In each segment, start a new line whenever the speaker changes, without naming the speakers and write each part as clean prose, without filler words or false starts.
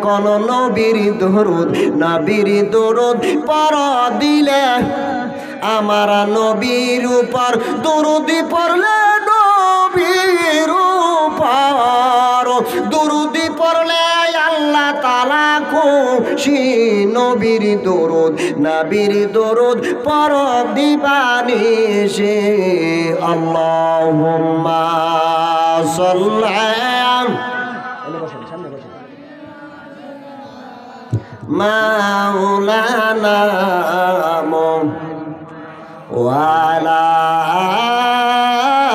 কোন নবীর দরুদ পড় দিলে আমার নবীর উপর দরুদ পড়লে নবীর উপর দরুদ পড়লে আল্লাহ তাআলা খুশি নবীর দরুদ পড় দিবানিশে আল্লাহুম্মা সাল্লি মাওলানা ওয়ালা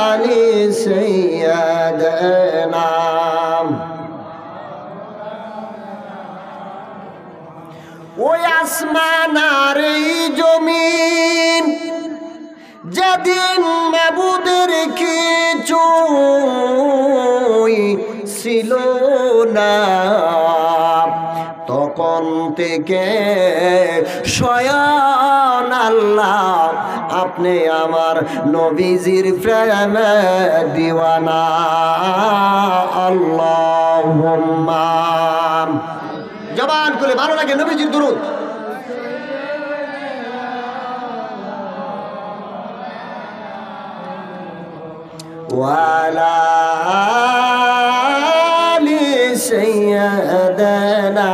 আলি সাইয়্যিদানা ওই আসমান আর এই জমিন যেদিন মাবুদের কিছুই ছিল না তখন থেকে স্বয়ং আল্লাহ আপনি আমার নবীজির প্রেমে দিওয়ানা আল্লাহুম্মা জবান খুলে ভালো লাগে নবীজির দরুদ ওয়ালা আলি সাইয়্যিদানা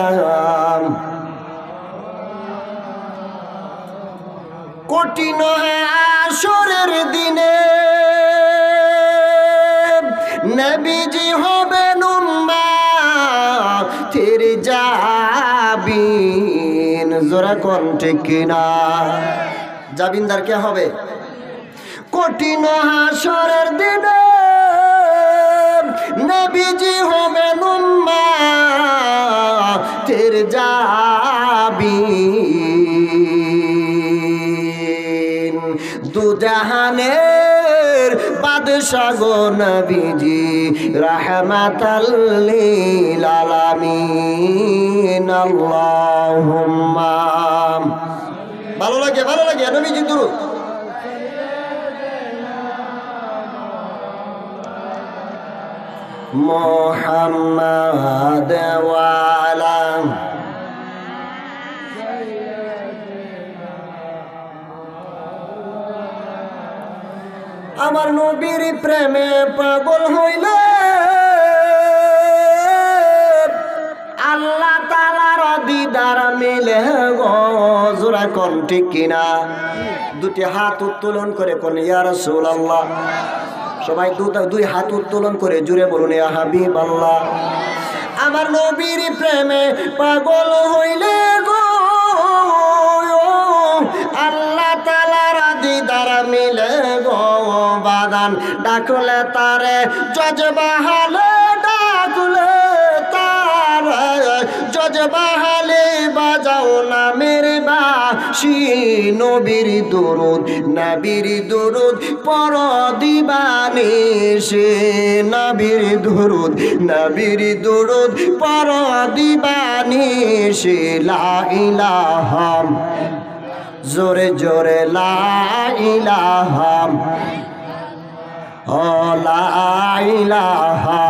কঠিন হাসরের দিনে নবীজি হবেন উম্মতের জাবিন জোরে কোন ঠিক কিনা জাবিনদার কে হবে কঠিন হাসরের দিনে নবীজি হবেন উম্মতের জাবিন দুজাহানের বাদশা গো নবীজি রাহমাতাল লিল আলামিন আল্লাহুম্মা ভালো লাগে নবীজি দরুদ মুহাম্মাদ ওয়া আলা আমার নবীর প্রেমে পাগল হইলে আল্লাহ তাআলার দিদার মিলে গো জোরে কোন ঠিক কিনা দুটি হাত উত্তোলন করে কোন ইয়া রাসূলুল্লাহ সবাই দুই হাত উত্তোলন করে জুড়ে বলুন ইয়া হাবিবাল্লাহ আমার নবীর প্রেমে পাগল হইলে গো আল্লাহ তাআলার দিদার মিলে গো বাদান ডাকলে তারে জজবাহালে ডাকলে তারে জজবাহালে বাজাও না মেরে বাঁশি নবীর দরুদ পড় দিবানিশে নবীর দরুদ পড় দিবানিশে লা ইলাহা জোরে জোরে লা ইলাহা ও লা ইলাহা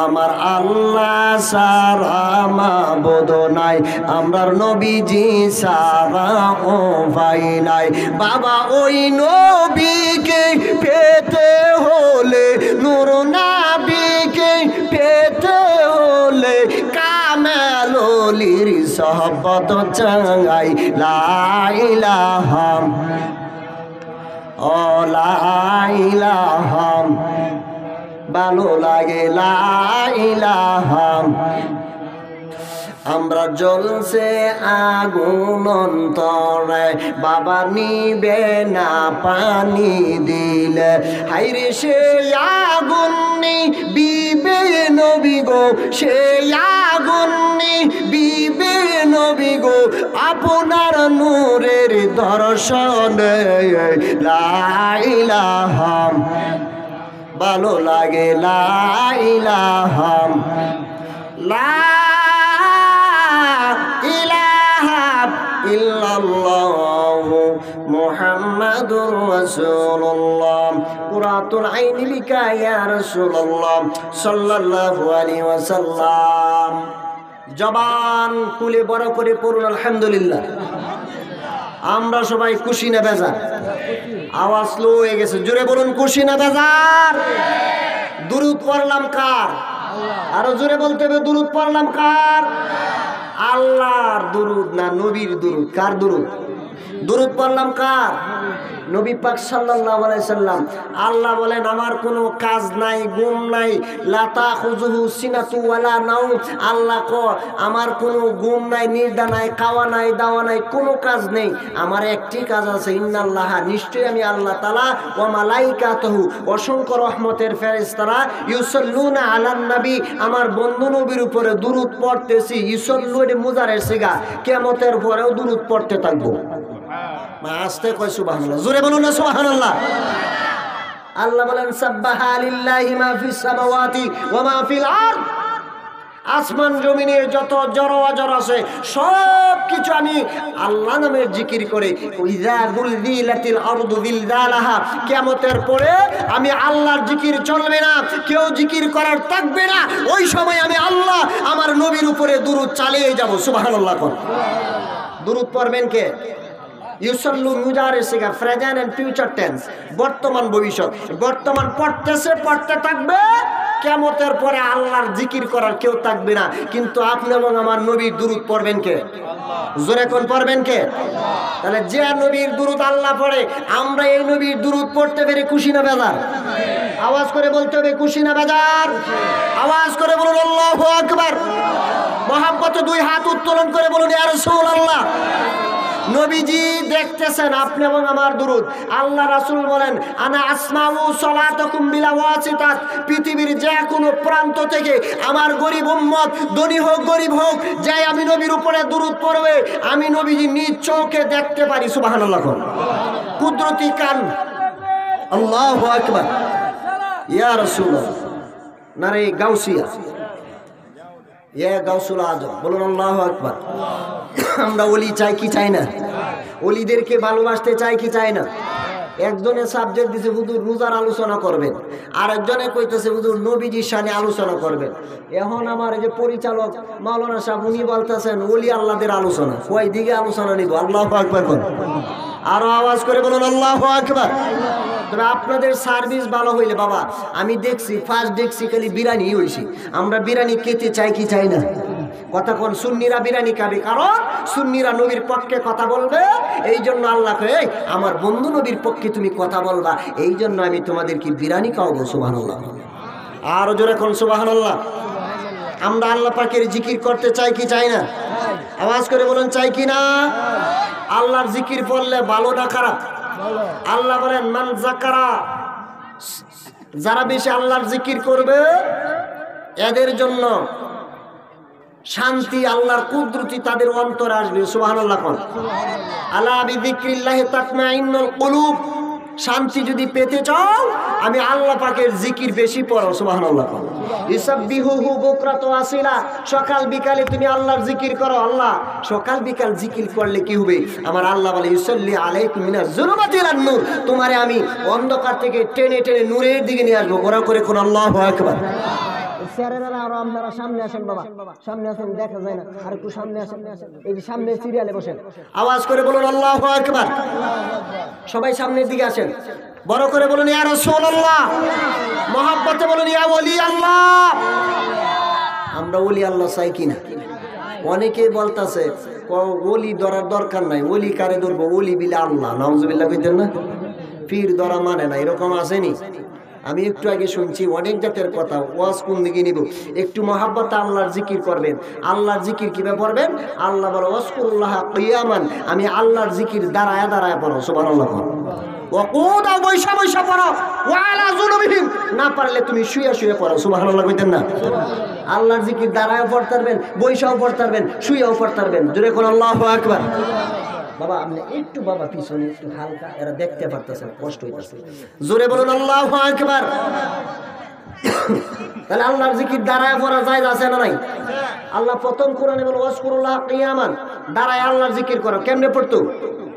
আমার আল্লাহ সারা মাবুদ নাই আমরার নবীজি সারা ও ভাই নাই বাবা ওই নবীকে পেতে হলে নূর নবীকে পেতে হলে কামেল ওলির সহবত চাই লা ইলাহা ও লা ইলাহা ভালো লাগে লা ইলাহা আমরা জ্বলছে আগুন অন্তরে বাবা নিবে না পানি দিলে হাইরে সে আগুন নিবিবে নবী গো সে আগুন নিবিবে নবী গো আপনার নূরের দর্শনে লা ইলাহা ভালো লাগে লা ইলাহা লা ইলাহা ইল্লাল্লাহু মুহাম্মাদুর রাসূলুল্লাহ। কুররাতুল আইনি বিকা ইয়া রাসূলুল্লাহ সাল্লাল্লাহু আলাইহি ওয়াসাল্লাম। জবান খুলে বড় করে পড়ুন আলহামদুলিল্লাহ। আমরা সবাই খুশি না বেজার? আওয়াজ লো হয়ে গেছে, জোরে বলুন খুশি না বেজার? দুরূদ পড়লাম কার? আরো জোরে বলতে হবে, দুরূদ পড়লাম কার? আল্লাহর দুরূদ না নবীর দুরূদ? কার দুরূদ? দুরূদ পড়লাম কার? নবী পাক সাল্লাল্লাহু আলাইহি সাল্লাম। আল্লাহ বলেন আমার কোনো কাজ নাই, ঘুম নাই, লা তাখুযুহু সিনাতু ওয়ালা নাওম। আল্লাহ কয় আমার কোনো ঘুম নাই, নিদ্রা নাই, খাওয়া নাই, দাওয়া নাই, কোনো কাজ নেই। আমার একটি কাজ আছে, ইন্নাল্লাহ, নিশ্চয়ই আমি আল্লাহ তাআলা, ওয়া মালাইকাতুহু, অসংখ্য রহমতের ফেরেশতারা, ইউসাল্লুনা আলান নবী, আমার বন্ধু নবীর উপরে দুরূদ পড়তেছি। ইউসাল্লু এর মুজারের সিগা, কিয়ামতের পরেও দুরূদ পড়তে থাকবো। আস্তে কয় সুবহানাল্লাহ, জোরে বলুন না সুবহানাল্লাহ। আল্লাহ বলেন সাব্বাহা লিল্লাহি মা ফিস সামাওয়াতি ওয়া মা ফিল আরদ। আসমান জমিনের যত জড় অজড় আছে সব কিছু আমি আল্লাহ নামের জিকির করে। ইযা যুলজিলাতিল আরদু জিলজালাহা, কিয়ামতের পরে আমি আল্লাহর জিকির চলবে না, কেউ জিকির করার থাকবে না। ওই সময় আমি আল্লাহ আমার নবীর উপরে দুরূদ চালিয়ে যাব। সুবহানাল্লাহ। দুরূদ পড়বেন কে? ইউসাল্লু মুজারে সিগা, প্রেজেন্ট এন্ড ফিউচার টেন্স, বর্তমান ভবিষ্যৎ। বর্তমান পড়তেছে, পড়তে থাকবে, কিয়ামতের পরে আল্লাহর জিকির করার কেউ থাকবে না। কিন্তু আপনি এবং আমার নবীর দুরূদ পড়বেন কে? জোরে কোন পড়বেন কে? তাহলে যে নবীর দুরূদ আল্লাহ পড়ে, আমরা এই নবীর দুরূদ পড়তে পেরে খুশি না বেজার? আওয়াজ করে বলতে হবে খুশি না বেজার? আওয়াজ করে বলুন আল্লাহু আকবার। মহব্বতে দুই হাত উত্তোলন করে বলুন ইয়া রাসূলুল্লাহ। নবীজি দেখতেছেন আপনি এবং আমার দুরূদ। আল্লাহ রাসূল বলেন আনা আসমাউ সালাতাকুম বিলা ওয়াসিতাত, পৃথিবীর যে কোনো প্রান্ত থেকে আমার গরিব উম্মত, ধনী হোক গরিব হোক, যাই আমি নবীর উপরে দুরূদ পড়বে, আমি নবীজি নিজ চোখে দেখতে পারি। সুবহানাল্লাহ। কুদরতি কান। আল্লাহু আকবার। ইয়া রাসূলুল্লাহ। নারে গাউসিয়া, ইয়া গাউসুল আজম, বলুন আল্লাহু আকবার। আমরা ওলি চাই কি চাই না? ওলিদেরকে ভালোবাসতে চাই কি চাই না? একজনে সাবজেক্ট দিছে হুজুর রোজার আলোচনা করবেন, আর একজনে কইতেছে হুজুর নবীজির শানে আলোচনা করবেন। এখন আমার এই যে পরিচালক মাওলানা সাহেব উনি বলতেছেন ওলি আল্লাহদের আলোচনা, কই দিকে আলোচনা নিব? আল্লাহু আকবার বলুন। আরো আওয়াজ করে বলুন আল্লাহু আকবার। তবে আপনাদের সার্ভিস ভালো হইলে বাবা, আমি দেখছি ফার্স্ট দেখছি খালি বিরিয়ানি হইছি। আমরা বিরিয়ানি খেতে চাই কি চাই না? কথা কোন? সুন্নিরা বিরিয়ানি খাবে, কারণ সুন্নিরা নবীর পক্ষে কথা বলবে। এই জন্য আল্লাহ কয় আমার বন্ধু নবীর পক্ষে তুমি কথা বলবা, এই জন্য আমি তোমাদেরকে বিরিয়ানি খাওয়াবো। সুবহানাল্লাহ। আরো জোরে কোন সুবহানাল্লাহ। আমরা আল্লাহ পাকের জিকির করতে চাই কি চাই না? আওয়াজ করে বলুন চাই কি না? আল্লাহর জিকির পড়লে ভালো না খারাপ? আল্লাহ বলেন মান যাকারা, যারা বেশি আল্লাহর জিকির করবে এদের জন্য শান্তি, আল্লাহর কুদরতি তাদের অন্তরে আসবে। সুবহানাল্লাহ। আলা বিযিকরিল্লাহি তাতমাইন্নুল কুলুব। শান্তি যদি পেতে চাও আমি আল্লাহ পাকের জিকির বেশি পড়ো। সুবহানাল্লাহ। ইসাববিহুহু বুকরাত ওয়া আসিলা, সকাল বিকালে তুমি আল্লাহর জিকির করো। আল্লাহ সকাল বিকাল জিকির করলে কি হবে? আমার আল্লাহ বলে ইউসাল্লি আলাইকুম মিনাজ যুলুমাতি ইলান নূর, তোমারে আমি অন্ধকার থেকে টেনে টেনে নূরের দিকে নিয়ে আসবো। বড় করে কোন আল্লাহু আকবার। স্যারেরা আর আপনারা সামনে আসেন বাবা, সামনে আসেন, দেখা যায় না, আর একটু সামনে আসেন। এই যে সামনে সিরিয়ালে বসেন, আওয়াজ করে বলুন আল্লাহু আকবার। সবাই সামনের দিকে আসেন, বড় করে বলুন ইয়া রাসূলুল্লাহ। মহব্বতে বলুন ইয়া ওলি আল্লাহ। আমরা ওলি আল্লাহ চাই কিনা? অনেকে বলতাছে ওলি ধরার দরকার নাই, ওলি কারে ধরবো? ওলি বিলে আল্লাহ। নাউজুবিল্লাহ কইতেন না? পীর ধরা মানে না, এরকম আসেনি? আমি একটু আগে শুনছি অনেক জাতের কথা, ওয়াজ কোন দিকে নিব? একটু মহাব্বতে আল্লাহর জিকির করবেন। আল্লাহর জিকির কিভাবে করবেন? আল্লাহ বলে ওয়াজকুরুল্লাহ কিয়ামান, আমি আল্লাহর জিকির দাঁড়ায় দাঁড়ায় পড়ো। সুবহানাল্লাহ। ওয়াকুদা বৈশা বৈশা পড়ো, ওয়া আলা যুনুবিহিম, না পারলে তুমি শুয়ে শুয়ে পড়ো। সুবহানাল্লাহ কইতেন না? আল্লাহর জিকির দাঁড়ায়ও পড়তে পারবেন, বৈশাও পড়তে পারবেন, শুয়েও পড়তে পারবেন। জোরে কোন আল্লাহু আকবার। বাবা আপনি একটু বাবা পিছনে একটু হালকা, এরা দেখতে পারতেছেন, কষ্ট হইতেছে। জোরে বলুন আল্লাহু আকবার। তাহলে আল্লাহর জিকির দাঁড়ায় পড়া যায় আছে না নাই? আল্লাহ প্রথম কোরআনে বলে ওয়াজকুরুল্লাহ কিয়ামান, দাঁড়ায় আল্লাহর জিকির করো। কেমনে পড়তো?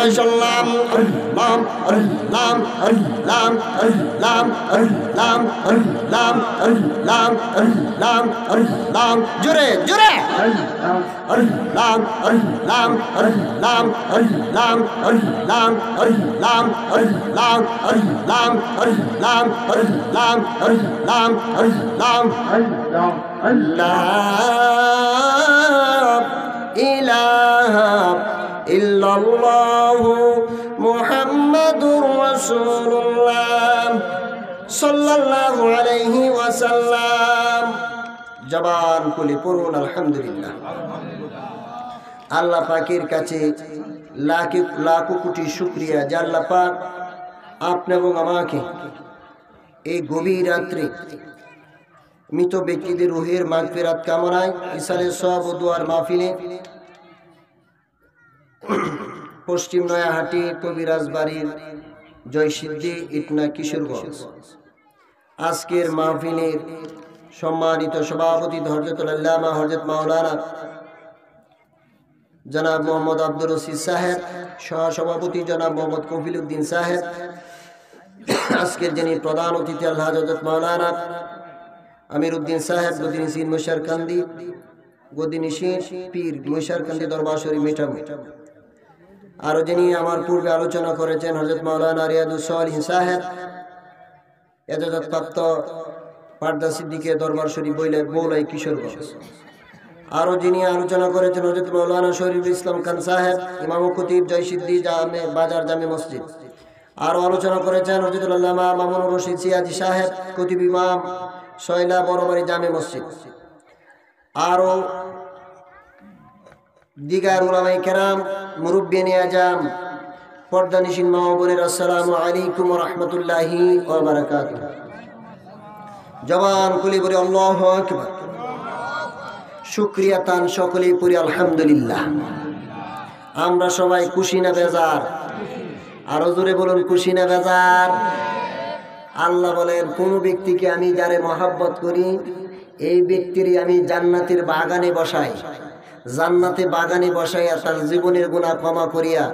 মাশাআল্লাহ লাম লাম লাম লাম লাম লাম লাম লাম লাম জোরে জোরে লাম লাম লাম লাম লাম লাম লাম লাম লাম লাম লাম লাম লা ইলাহা ইল্লাল্লাহু মুহাম্মাদুর রাসূলুল্লাহ সাল্লাল্লাহু আলাইহি ওয়াসাল্লাম। জবান খুলে পড়ুন আলহামদুলিল্লাহ। আল্লাহ পাকের কাছে লাখো কোটি শুকরিয়া যে আল্লাহ পাক আপনি এবং আমাকে এই গভীর রাত্রে মৃত ব্যক্তিদের রুহের মাগফিরাত কামনায় ইসালের সওয়াব ও দুয়ার মাহফিলে পশ্চিম নয়াহাটি কবিরাজ বাড়ির জয়সিদ্ধি ইটনা কিশোরগঞ্জ আজকের মাহফিলের সম্মানিত সভাপতি হযরতুল আল্লামা হযরত মাওলানা জনাব মোহাম্মদ আব্দুর রশিদ সাহেব, সহসভাপতি জনাব মোহাম্মদ কফিল উদ্দিন সাহেব, আজকের যিনি প্রধান অতিথি আল্লাহ হযরত মাওলানা আমির উদ্দিন সাহেব গদিনিসিন মুশারকান্দি গদিনিসিন পীর মুশারকান্দি দরবার শরীফ মিঠামী, আরো যিনি আমার পূর্বে আলোচনা করেছেন হযরত মাওলানা রিয়াদুস সালিহিন সাহেব এজাজতপ্রাপ্ত পারদা সিদ্দিকের দরবার শরীফ বৌলাই কিশোরগঞ্জ, আরো যিনি আলোচনা করেছেন হযরত মাওলানা শরীফুল ইসলাম খান সাহেব ইমাম ও খতিব জয়সিদ্ধি জামে বাজার জামে মসজিদ, আরো আলোচনা করেছেন হযরতুল আল্লামা মামুনুর রশিদ সিয়াজি সাহেব খতিব ইমাম শৈলা বড়বাড়ি জামে মসজিদ, আরো দিগার উলামায়ে কেরাম মুরব্বিয়ানে আজম পর্দানিশীন মা ও বোনেরা আসসালামু আলাইকুম ওয়া রাহমাতুল্লাহি ওয়া বারাকাতুহু। জবান খুলে বলি আল্লাহু আকবার। শুকরিয়া তান সকলেই পড়ি আলহামদুলিল্লাহ। আমরা সবাই খুশি না বেজার? আরো জোরে বলুন খুশি না বেজার? আল্লাহ বলেন কোন ব্যক্তিকে আমি যারে মহব্বত করি এই ব্যক্তিরই আমি জান্নাতের বাগানে বসাই, জান্নাতে বাগানে বসাইয়া তার জীবনের গুনাহ ক্ষমা করিয়া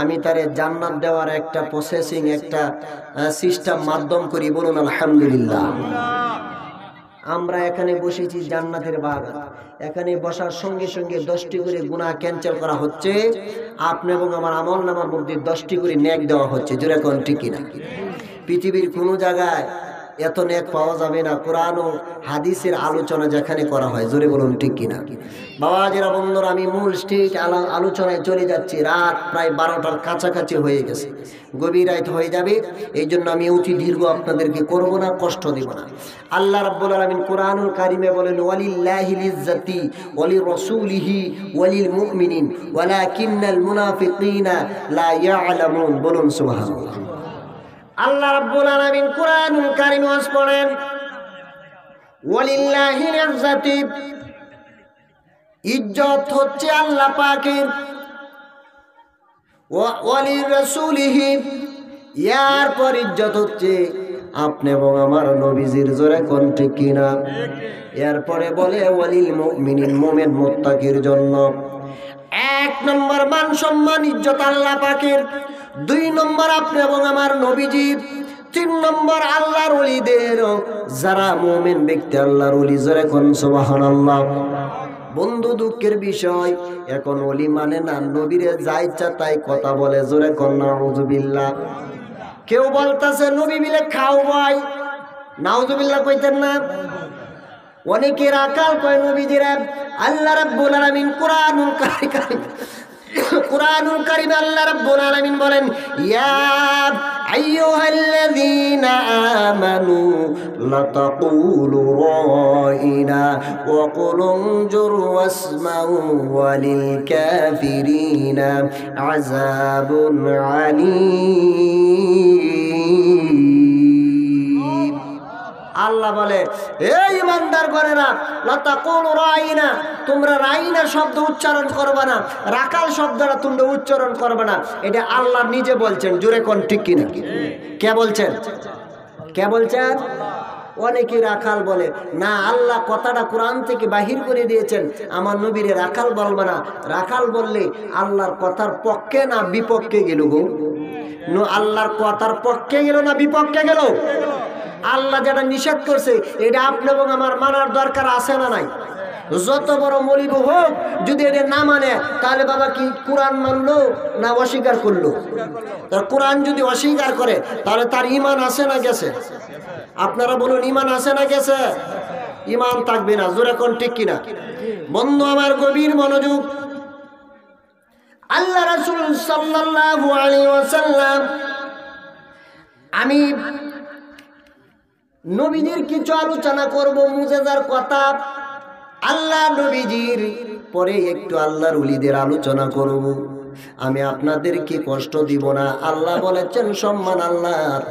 আমি তারে জান্নাত দেওয়ার একটা প্রসেসিং একটা সিস্টেম মাধ্যম করি। বলুন আলহামদুলিল্লাহ। আমরা এখানে বসেছি জান্নাতের বাগান, এখানে বসার সঙ্গে সঙ্গে 10টি করে গুনাহ ক্যান্সেল করা হচ্ছে, আপনি এবং আমার আমল নামার মধ্যে 10টি করে নেক দেওয়া হচ্ছে। জোরে কোন ঠিক কিনা? পৃথিবীর কোনো জায়গায় এত নেক পাওয়া যাবে না কোরআন ও হাদিসের আলোচনা যেখানে করা হয়। জোরে বলুন ঠিক কিনা? বাবাজিরা বন্ধুরা, আমি মূল স্টেজ আলোচনায় চলে যাচ্ছি। রাত প্রায় 12টার কাছাকাছি হয়ে গেছে, গভীর রাত হয়ে যাবে, এই জন্য আমি অতি দীর্ঘ আপনাদেরকে করব না, কষ্ট দিব না। আল্লাহ রাব্বুল আলামিন কোরআনুল কারিমে বলেন ওয়ালিল্লাহিল ইজ্জাতি ওয়ালিরাসূলিহি ওয়ালিল মুমিনিন ওয়ালাকিন্নাল মুনাফিকিনা লা ইয়ালামুন। বলুন সুবহানাল্লাহ। আল্লাহ রাব্বুল আলামিন কোরআনুল কারীমে ওয়াজ করেন ওয়ালিল্লাহিল ইজ্জাতি, ইজ্জত হচ্ছে আল্লাহ পাকের, ওয়ালির রাসূলিহি, ইয়ার পর ইজ্জত হচ্ছে আপনি এবং আমার নবীজির। জোরে কোন ঠিক কিনা? এরপরে বলে ওয়ালিল মুমিনিন, মুমিন মুত্তাকির জন্য। 1 নম্বর মান সম্মান ইজ্জত আল্লাহ পাকের, 2 নম্বর আপনি এবং আমার নবীজির, 3 নম্বর আল্লাহর ওলিদের, যারা মুমিন ব্যক্তি আল্লাহর ওলি। জোরে কোন সুবহানাল্লাহ। বন্ধু দুঃখের বিষয় এখন ওলি মানে না, নবীরে যা ইচ্ছা তাই কথা বলে। জোরে কোন নাউযুবিল্লাহ। কেউ বলতাছে নবী মিলে খাও ভাই, নাউযুবিল্লাহ কইতেন না? অনেকের আকাল কয় নবীজিরা। আল্লাহ রাব্বুল আলামিন কোরআনুল কারীম আল্লাহ রাব্বুল আলামিন বলেন ইয়া আইয়ুহাল্লাযীনা আমানু লা তাকুলু রাইনা ওয়া কুলু উনজুরু ওয়াসমাউ ওয়ালিল কাফিরিনা আযাবুন আলীম। আল্লাহ বলে এই ইমানদার গণেরা লা তাকুলু রাইনা, তোমরা রাইনা শব্দ উচ্চারণ করবে না, রাকাল শব্দটা তোমরা উচ্চারণ করবে না। এটা আল্লাহ নিজে বলছেন। জোরে কোন ঠিক কিনা? কে বলছেন? কে বলছেন? অনেকে রাখাল বলে না, আল্লাহ কথাটা কোরআন থেকে বাহির করে দিয়েছেন, আমার নবীরে রাখাল বলবে না। রাখাল বললে আল্লাহর কথার পক্ষে না বিপক্ষে গেল গো? আল্লাহর কথার পক্ষে গেল না বিপক্ষে গেল? আল্লাহ যেটা নিষেধ করছে এটা আপনি এবং আমার মানার দরকার আছে না নাই? যত বড় মলিব হোক, যদি এটা না মানে তাহলে বাবা কি কোরআন মানলো না অস্বীকার করলো? তার কোরআন যদি অস্বীকার করে তাহলে তার ঈমান আছে না গেছে? আপনারা বলুন, ঈমান আছে না গেছে? ঈমান থাকবে না। জোরে কোন ঠিক কিনা? বন্ধু আমার, গভীর মনোযোগ। আল্লাহ রাসূল সাল্লাল্লাহু আলাইহি ওয়াসাল্লাম, আমি নবীজির কিছু আলোচনা করব, মুজিজার কথা। আল্লাহ নবীজির পরে একটু আল্লাহর ওলিদের আলোচনা করব। আমি আপনাদেরকে কষ্ট দিব না। আল্লাহ বলেছেন সম্মান আল্লাহর,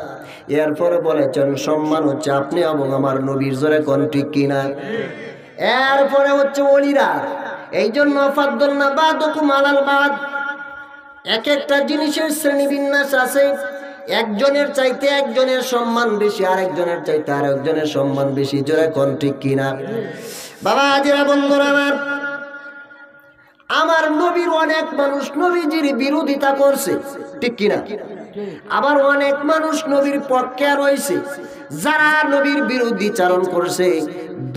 এরপরে বলেছেন সম্মান হচ্ছে আপনি এবং আমার নবীর। জোরে কোন ঠিক কিনা? এরপরে হচ্ছে ওলিরা। এই জন্য ফাদ্দালনা বাদুকুম আলাল বাদ, এক একটা জিনিসের শ্রেণী বিন্যাস আছে। একজনের চাইতে একজনের সম্মান বেশি, আরেকজনের চাইতে আরেকজনের সম্মান বেশি। জোরে কোন ঠিক কিনা? বাবা আজিরা, বন্ধুরা আমার নবীর অনেক মানুষ নবীজির বিরোধিতা করছে, ঠিক কিনা? আবার অনেক মানুষ নবীর পক্ষে রয়েছে। যারা নবীর বিরোধী চারণ করছে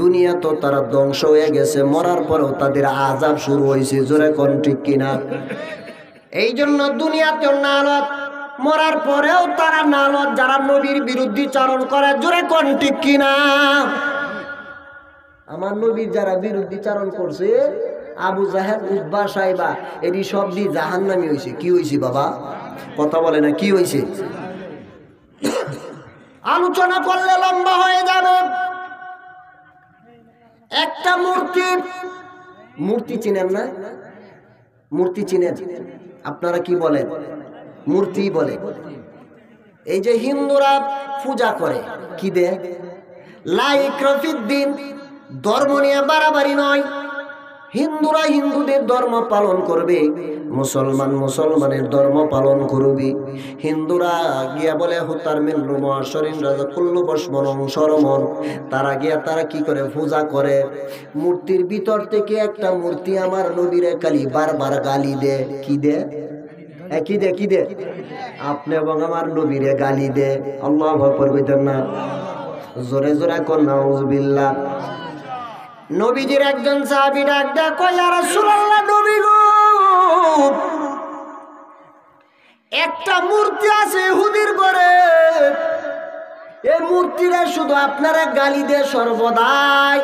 দুনিয়া তো তারা ধ্বংস হয়ে গেছে, মরার পরেও তাদের আযাব শুরু হয়েছে। জোরে কোন ঠিক কিনা? এই জন্য দুনিয়াতেও নালত, মরার পরেও তারা নালত, যারা নবীর বিরোধী চারণ করে। জোরে কোন ঠিক কিনা? আমার নবীর যারা বিরোধী চারণ করছে, আবু জাহেল, উতবা, সাইবা, এটি সব দিয়ে জাহান্নামী হয়েছে। কি হয়েছে বাবা? কথা বলে না, কি হয়েছে? আলোচনা করলে লম্বা হয়ে যাবে। একটা মূর্তি চিনেন না? মূর্তি চিনেন? আপনারা কি বলেন? মূর্তি বলে। এই যে হিন্দুরা পূজা করে, কি দে? লা ইকরাহা ফিদ্দিন, ধর্ম নিয়ে বাড়াবাড়ি নয়। হিন্দুরা হিন্দুদের ধর্ম পালন করবে, মুসলমান মুসলমানের ধর্ম পালন করবে। হিন্দুরা গিয়া বলে হুতার মিল্লু মুআশশারিন রাজা কুল্লু বশমরং শরমন। তারা গিয়া তারা কি করে? পূজা করে। মূর্তির ভিতর থেকে একটা মূর্তি আমার নবীরে খালি বারবার গালি দে। কি দে? কি দে? কি দে? আপনি এবং আমার নবীরে গালি দে। আল্লাহু আকবার কইতেন না? জোরে জোরে কোন নাউযুবিল্লাহ। নবীজির একজন সাহাবী ডাক দেয়া কয়, ইয়া রাসূলুল্লাহ, নবী গো, একটা মূর্তি আছে ইহুদির ঘরে, এই মূর্তিরে শুধু আপনারা গালি দিয়ে সর্বদাই।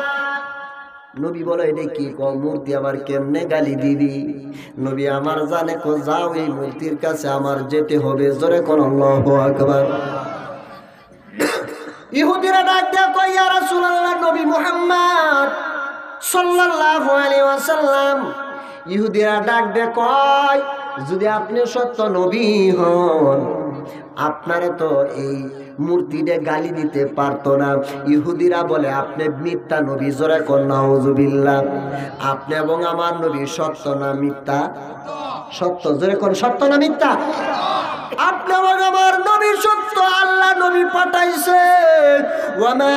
নবী বলে, এটা কি কও? মূর্তি আবার কেমনে গালি দিবি? নবী আমার জানে, কো যাও এই মূর্তির কাছে আমার যেতে হবে। জোরে কোন আল্লাহু আকবার। ইহুদিরা ডাক দেয়া কয়, ইয়া রাসূলুল্লাহ, নবী মুহাম্মদ সাল্লাল্লাহু আলাইহি ওয়াসাল্লাম। ইহুদিরা ডাক দেয়া কয়, যদি আপনি সত্য নবী হন, আপনারা তো এই মূর্তিটা গালি দিতে পারতো না। ইহুদিরা বলে আপনি মিথ্যা নবী। জোরে কোন নাউযুবিল্লাহ। আপনি এবং আমার নবী সত্য না মিথ্যা? সত্য। জোরে কোন সত্য না মিথ্যা? আপনি এবং আমার নবী সত্য। আল্লাহ নবী পাঠাইছে, ওয়ামা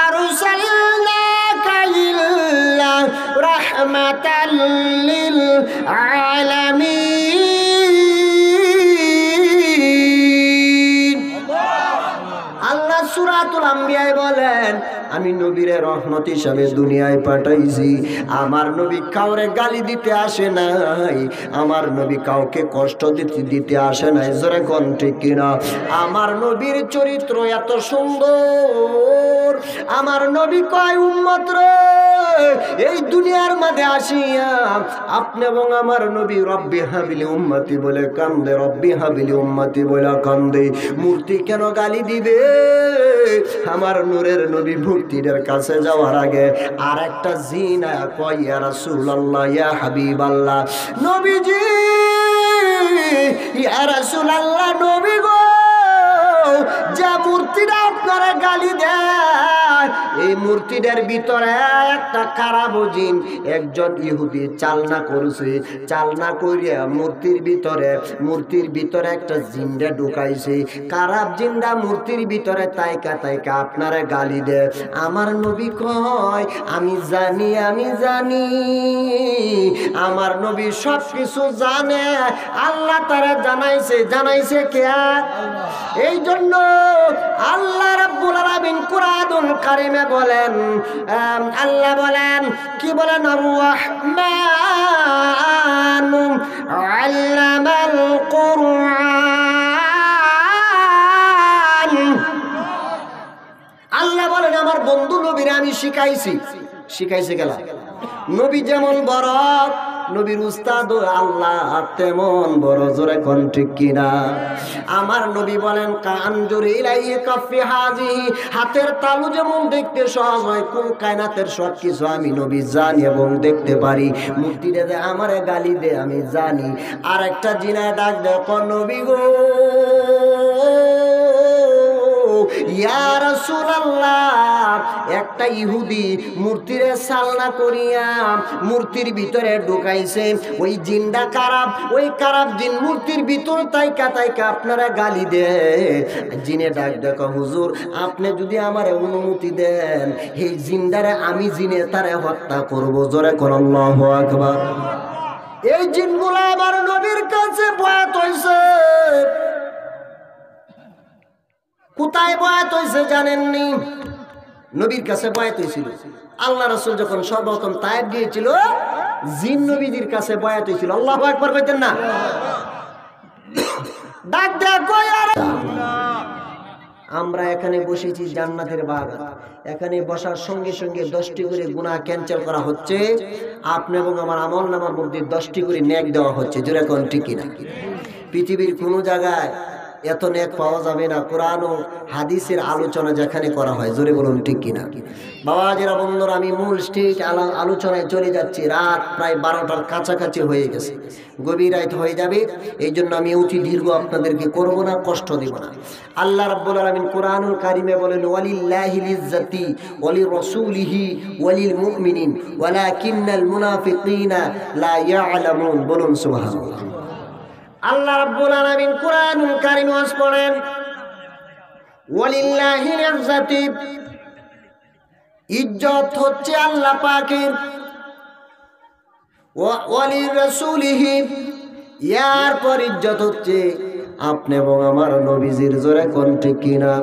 আরসালনাকা ইল্লা রাহমাতাল লিল আলামিন। আল্লাহ সূরাতুল আম্বিয়ায় বলেন, আমি নবীরে রহমত হিসাবে দুনিয়ায় পাঠাইছি। আমার নবী কাউরে গালি দিতে আসে নাই, আমার নবী কাউকে কষ্ট দিতে আসে নাই। জোরে কোন ঠিক কিনা? আমার নবীর চরিত্র এত সুন্দর। আমার নবী কয়, উম্মত রে, এই দুনিয়ার মধ্যে আসিয়া আপনি এবং আমার নবী রব্বি হাবিলি উম্মতি বলে কান্দে, রব্বি হাবিলি উম্মতি বলে কান্দে। মূর্তি কেন গালি দিবে? আমার নূরের নবী মূর্তিদের কাছে যাওয়ার আগে আর একটা জিনা কয়, ইয়া রাসূলুল্লাহ, ইয়া হাবিবাল্লাহ, নবীজি, ইয়া রাসূলুল্লাহ, নবী গো, যে মূর্তিটা আপনারা গালি দেয়, এই এই মূর্তিটার ভিতরে একটা খারাপ জিন একজন ইহুদি চালনা করছে, চালনা করিয়া মূর্তির ভিতরে একটা জিনটা ঢুকাইছে। খারাপ জিনটা মূর্তির ভিতরে তাইকা তাইকা আপনারা গালি দেয়। আমার নবী কয় আমি জানি আমার নবী সব কিছু জানে, আল্লাহ তারা জানাইছে কে? এই জন্য আল্লাহ রাব্বুল আলামিন কুরআনুল কারীমে বলেন, আল্লাহ বলেন কি বলেন? আর-রাহমান আল্লামাল কুরআন। আল্লাহ বলেন আমার বন্ধু নবীরে আমি শিখাইছি গেলাম। নবী যেমন বড়, নবীর উস্তাদ আল্লাহ তেমন বড়। জোরে কোন ঠিক কিনা? আমার নবী বলেন কানজুর ইলাইহি কাফি হাজিহি, হাতের তালু যেমন দেখতে সহজ হয়, কোন কায়নাতের সব কিছু আমি নবী জানি এবং দেখতে পারি। মূর্তিটা যে আমারে গালি দে আমি জানি। আর একটা জিনায় ডাক দে, কোন নবী গো ইয়া রাসূলুল্লাহ, একটা ইহুদি মূর্তিরে চালনা করিয়া মূর্তির ভিতরে ঢুকাইছে। ওই জিনটা খারাপ, ওই খারাপ জিন মূর্তির ভিতর তাইকা আপনারা গালি দে। জিনে ডাক দেখো, হুজুর আপনি যদি আমার অনুমতি দেন এই জিনটারে আমি জিনে তারে হত্যা করব। জোরে কোন আল্লাহু আকবার। এই জিনগুলো আমার নবীর কাছে বয়াত হইছে। কোথায় বয়াত হইছে জানেননি? নবীর কাছে বয়াত হয়েছিল। আল্লাহ রাসূল যখন সর্বপ্রথম তায়েব দিয়েছিল, জিন নবীদের কাছে বয়াত হয়েছিল। আল্লাহু আকবার কইতেন না? ডাক দেখো আমরা এখানে বসেছি জান্নাতের বাগান। এখানে বসার সঙ্গে সঙ্গে 10টি করে গুনাহ ক্যান্সেল করা হচ্ছে। আপনি এবং আমার আমলনামার মধ্যে 10টি করে নেক দেওয়া হচ্ছে। জোরে কোন ঠিক কিনা? পৃথিবীর কোনো জায়গায় এত নেক পাওয়া যাবে না কোরআন ও হাদিসের আলোচনা যেখানে করা হয়। জোরে বলুন ঠিক কিনা? বাবাজিরা বন্ধুরা, আমি মূল স্টেজ আলোচনায় চলে যাচ্ছি। রাত প্রায় 12টার কাছাকাছি হয়ে গেছে, গভীর রাত হয়ে যাবে। এই জন্য আমি অতি দীর্ঘ আপনাদেরকে করব না, কষ্ট দিব না। আল্লাহ রাব্বুল আলামিন কোরআনুল কারীমে বলেন, ওয়ালিল্লাহিল ইজ্জাতি ওয়ালিরাসূলিহি ওয়ালিল মুমিনিন ওয়ালাকিন্নাল মুনাফিকিনা লা ইয়ালামুন। বলুন সুবহানাল্লাহ। আল্লাহ রাব্বুল আলামিন কোরআনুল কারীম ওয়াজ করেন, ওয়ালিল্লাহিল ইজ্জাতি, ইজ্জত হচ্ছে আল্লাহ পাকের, ওয়ালির রাসূলিহি, ইয়ার পর ইজ্জত হচ্ছে আপনি এবং আমার নবীজির। জোরে কোন ঠিক কিনা?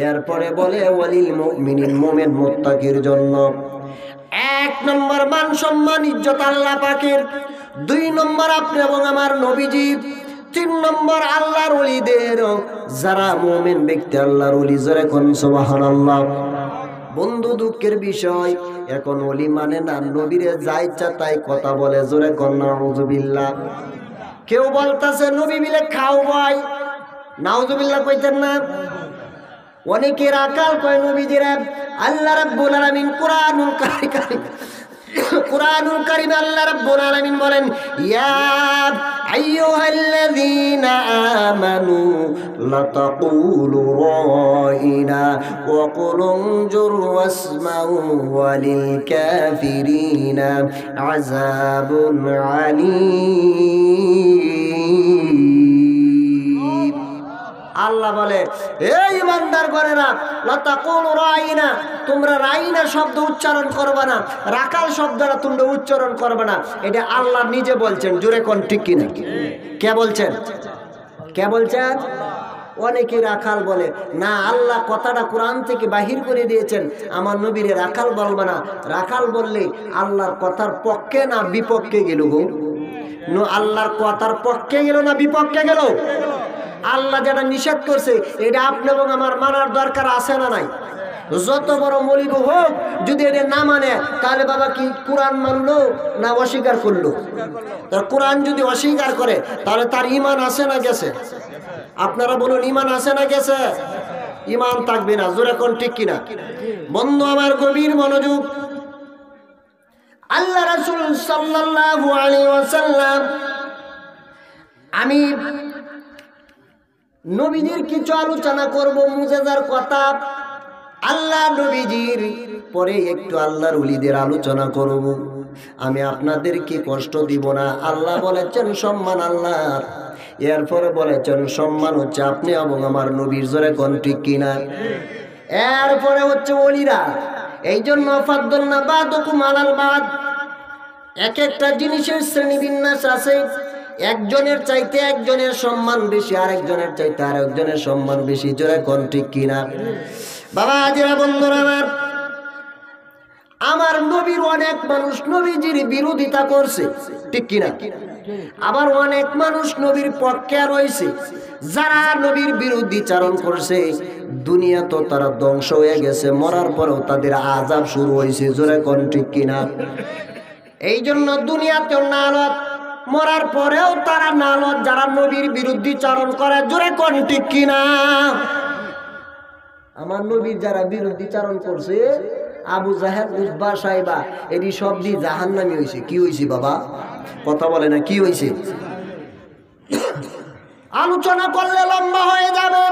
এরপরে বলে ওয়ালিল মুমিনিন, মুমিন মুত্তাকির জন্য। 1 নম্বর মান সম্মান ইজ্জত আল্লাহ পাকের, 2 নম্বর আপনি এবং আমার নবীজি, 3 নম্বর আল্লাহর ওলিদের, যারা মুমিন ব্যক্তি আল্লাহর ওলি। জোরে কোন সুবহানাল্লাহ। বন্ধু দুঃখের বিষয়, এখন ওলি মানে না, নবীরে যা ইচ্ছা তাই কথা বলে। জোরে কোন নাউযুবিল্লাহ। কেউ বলতাছে নবী মিলে খাও ভাই, নাউযুবিল্লাহ কইতেন না? অনেকের আকাল কয় নবীজিরা। আল্লাহ রাব্বুল আলামিন কোরআনুল কারীমে আল্লাহ রাব্বুল আলামিন বলেন, ইয়া আইয়ুহাল্লাযীনা আমানু লা তাকুলু রাইনা ওয়া কুলু উনজুর ওয়াসমাউ ওয়ালিল কাফিরিনা আযাবুন আলীম। আল্লাহ বলে, এই ইমানদার গণেরা, লা তাকুলু রাইনা, তোমরা রাইনা শব্দ উচ্চারণ করবে না, রাকাল শব্দটা তোমরা উচ্চারণ করবে না। এটা আল্লাহ নিজে বলছেন। জোরে কোন ঠিক কিনা? কে বলছেন? কে বলছেন? অনেকে রাখাল বলে না, আল্লাহ কথাটা কোরআন থেকে বাহির করে দিয়েছেন, আমার নবীরে রাখাল বলবে না। রাখাল বললে আল্লাহর কথার পক্ষে না বিপক্ষে গেল গো? আল্লাহর কথার পক্ষে গেল না বিপক্ষে গেল? আল্লাহ যেটা নিষেধ করছে এটা আপনি এবং আমার মানার দরকার আছে না নাই? যত বড় মলিব হোক, যদি এটা না মানে তাহলে বাবা কি কোরআন মানলো না অস্বীকার করলো? তার কোরআন যদি অস্বীকার করে তাহলে তার ঈমান আছে না গেছে? আপনারা বলুন, ঈমান আছে না গেছে? ঈমান থাকবে না। জোরে কোন ঠিক কিনা? বন্ধু আমার গভীর মনোযোগ। আল্লাহ রাসূল সাল্লাল্লাহু আলাইহি ওয়াসাল্লাম, আমি নবীদের কিছু আলোচনা করব, মুজিজার কথা। আল্লাহ নবীজির পরে একটু আল্লাহর ওলিদের আলোচনা করব। আমি আপনাদেরকে কষ্ট দিব না। আল্লাহ বলেছেন সম্মান আল্লাহর, এরপরে বলেছেন সম্মান হচ্ছে আপনি এবং আমার নবীর। জোরে কোন ঠিক কিনা? এরপরে হচ্ছে ওলিরা। এই জন্য ফাদ্দালনা বাদুকুম আলাল বাদ, এক একটা জিনিসের শ্রেণীবিন্যাস আছে। একজনের চাইতে একজনের সম্মান বেশি, আরেকজনের চাইতে আরেকজনের সম্মান বেশি। জোরে কোন ঠিক কিনা? বাবা আজিরা বন্ধুরা আমার নবীর অনেক মানুষ নবীজির বিরোধিতা করছে, ঠিক কিনা? আবার অনেক মানুষ নবীর পক্ষে রয়েছে। যারা নবীর বিরুদ্ধে চারণ করছে দুনিয়া তো তারা ধ্বংস হয়ে গেছে, মরার পরেও তাদের আযাব শুরু হয়েছে। জোরে কোন ঠিক কিনা? এই জন্য দুনিয়াতেও নালত, মরার পরেও তারা নালত যারা নবীর বিরুদ্ধে চারণ করে। জোরে কোন ঠিক কিনা? আমার নবীর যারা বিরুদ্ধে চারণ করছে, আবু জাহেল, উতবা, সাইবা, এটি সব দিয়ে জাহান্নামী হয়েছে। কি হয়েছে বাবা? কথা বলে না, কি হয়েছে? আলোচনা করলে লম্বা হয়ে যাবে।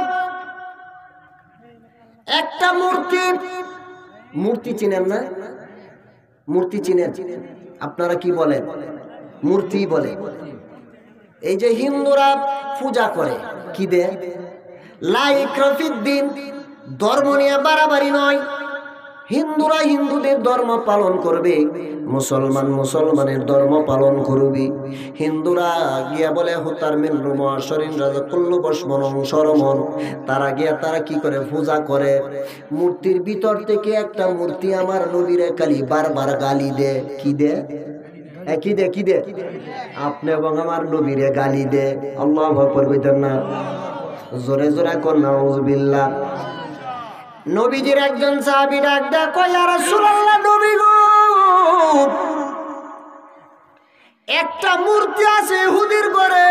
একটা মূর্তি, মূর্তি চিনেন না? মূর্তি চিনেন? আপনারা কি বলেন? মূর্তি বলে। এই যে হিন্দুরা পূজা করে, কি দেয়? লা ইকরাহা ফিদ্দিন, ধর্ম নিয়ে বাড়াবাড়ি নয়। হিন্দুরা হিন্দুদের ধর্ম পালন করবে, মুসলমান মুসলমানের ধর্ম পালন করবে। হিন্দুরা গিয়া বলে হুতার মিন রুমাশরিন রাজাকুল্লু বসমনং সরমন। তারা গিয়া তারা কি করে? পূজা করে। মূর্তির ভিতর থেকে একটা মূর্তি আমার নবীরে খালি বারবার গালি দে। কি দে? কি দে? কি দে? আপনি এবং আমার নবীরে গালি দে। আল্লাহু আকবার কইতেন না? জোরে জোরে কোন নাউযুবিল্লাহ। নবীজির একজন সাহাবী ডাক দেয়া কয়, ইয়া রাসূলুল্লাহ, নবী গো, একটা মূর্তি আছে ইহুদির ঘরে,